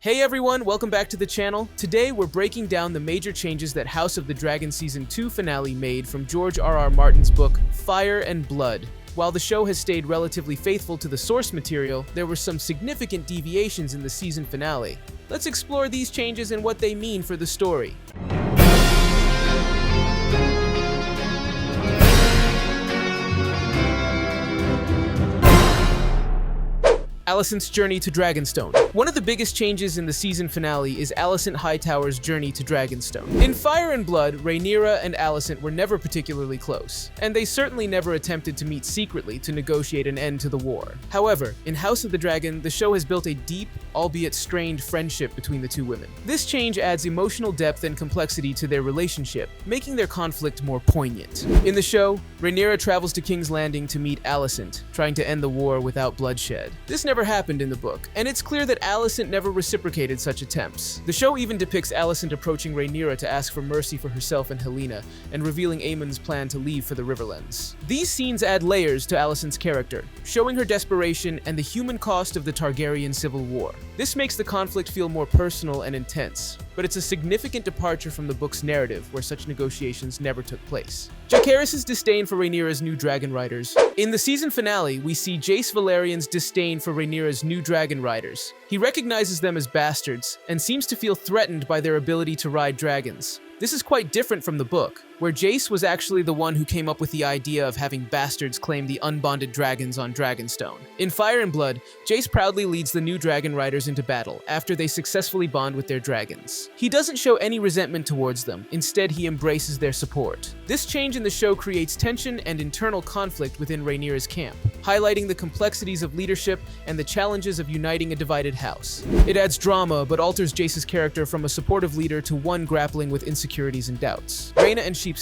Hey everyone, welcome back to the channel. Today we're breaking down the major changes that House of the Dragon Season 2 finale made from George R.R. Martin's book, Fire and Blood. While the show has stayed relatively faithful to the source material, there were some significant deviations in the season finale. Let's explore these changes and what they mean for the story. Allison's journey to Dragonstone. One of the biggest changes in the season finale is Alicent Hightower's journey to Dragonstone. In Fire and Blood, Rhaenyra and Alicent were never particularly close, and they certainly never attempted to meet secretly to negotiate an end to the war. However, in House of the Dragon, the show has built a deep, albeit strained, friendship between the two women. This change adds emotional depth and complexity to their relationship, making their conflict more poignant. In the show, Rhaenyra travels to King's Landing to meet Alicent, trying to end the war without bloodshed. This never happened in the book, and it's clear that Alicent never reciprocated such attempts. The show even depicts Alicent approaching Rhaenyra to ask for mercy for herself and Helena, and revealing Aemon's plan to leave for the Riverlands. These scenes add layers to Alicent's character, showing her desperation and the human cost of the Targaryen civil war. This makes the conflict feel more personal and intense, but it's a significant departure from the book's narrative, where such negotiations never took place. Jacaerys' disdain for Rhaenyra's new dragon riders. In the season finale, we see Jace Valerian's disdain for Rhaenyra's new dragon riders. He recognizes them as bastards, and seems to feel threatened by their ability to ride dragons. This is quite different from the book, where Jace was actually the one who came up with the idea of having bastards claim the unbonded dragons on Dragonstone. In Fire and Blood, Jace proudly leads the new dragon riders into battle after they successfully bond with their dragons. He doesn't show any resentment towards them, instead he embraces their support. This change in the show creates tension and internal conflict within Rhaenyra's camp, highlighting the complexities of leadership and the challenges of uniting a divided house. It adds drama, but alters Jace's character from a supportive leader to one grappling with insecurities and doubts. Raina and Sheep.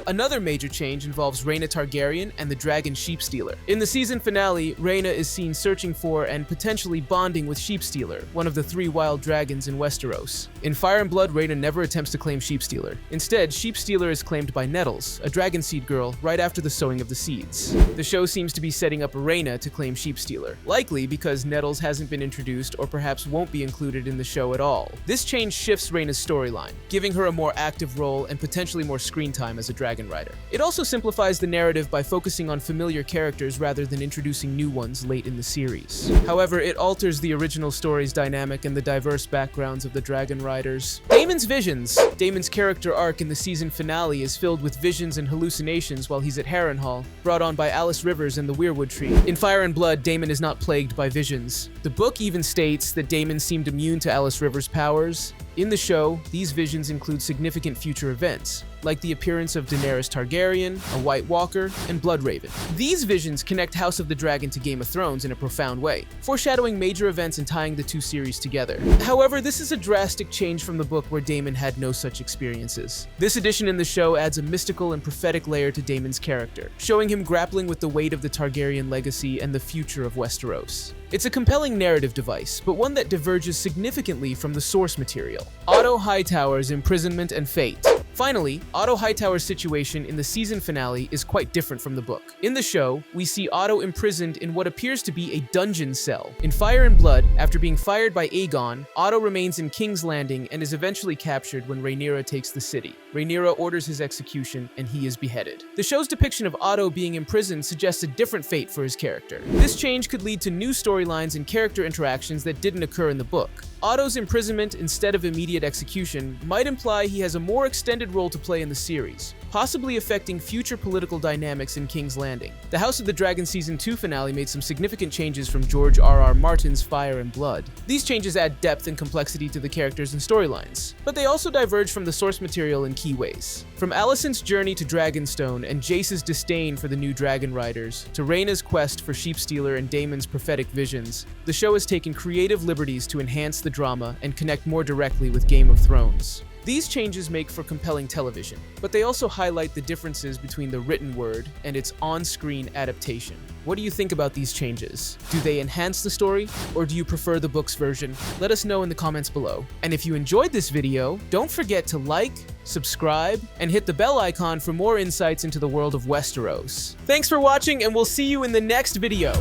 Another major change involves Raina Targaryen and the dragon Sheepstealer. In the season finale, Raina is seen searching for and potentially bonding with Sheepstealer, one of the 3 wild dragons in Westeros. In Fire and Blood, Raina never attempts to claim Sheepstealer. Instead, Sheepstealer is claimed by Nettles, a dragon seed girl, right after the sowing of the seeds. The show seems to be setting up Raina to claim Sheepstealer, likely because Nettles hasn't been introduced or perhaps won't be included in the show at all. This change shifts Raina's storyline, giving her a more active role and potentially more screen time as a dragon rider. It also simplifies the narrative by focusing on familiar characters rather than introducing new ones late in the series. However, it alters the original story's dynamic and the diverse backgrounds of the dragon riders. Daemon's visions. Daemon's character arc in the season finale is filled with visions and hallucinations while he's at Harrenhal, brought on by Alice Rivers and the Weirwood Tree. In Fire and Blood, Daemon is not plagued by visions. The book even states that Daemon seemed immune to Alice Rivers' powers. In the show, these visions include significant future events, like the appearance of Daenerys Targaryen, a White Walker, and Bloodraven. These visions connect House of the Dragon to Game of Thrones in a profound way, foreshadowing major events and tying the two series together. However, this is a drastic change from the book, where Daemon had no such experiences. This addition in the show adds a mystical and prophetic layer to Daemon's character, showing him grappling with the weight of the Targaryen legacy and the future of Westeros. It's a compelling narrative device, but one that diverges significantly from the source material. Otto Hightower's imprisonment and fate. Finally, Otto Hightower's situation in the season finale is quite different from the book. In the show, we see Otto imprisoned in what appears to be a dungeon cell. In Fire and Blood, after being fired by Aegon, Otto remains in King's Landing and is eventually captured when Rhaenyra takes the city. Rhaenyra orders his execution, and he is beheaded. The show's depiction of Otto being imprisoned suggests a different fate for his character. This change could lead to new storylines and character interactions that didn't occur in the book. Otto's imprisonment instead of immediate execution might imply he has a more extended role to play in the series, possibly affecting future political dynamics in King's Landing. The House of the Dragon Season 2 finale made some significant changes from George R.R. Martin's Fire and Blood. These changes add depth and complexity to the characters and storylines, but they also diverge from the source material in key ways. From Alicent's journey to Dragonstone and Jace's disdain for the new dragon riders, to Rhaena's quest for Sheepstealer and Daemon's prophetic visions, the show has taken creative liberties to enhance the drama and connect more directly with Game of Thrones. These changes make for compelling television, but they also highlight the differences between the written word and its on-screen adaptation. What do you think about these changes? Do they enhance the story, or do you prefer the book's version? Let us know in the comments below. And if you enjoyed this video, don't forget to like, subscribe, and hit the bell icon for more insights into the world of Westeros. Thanks for watching, and we'll see you in the next video!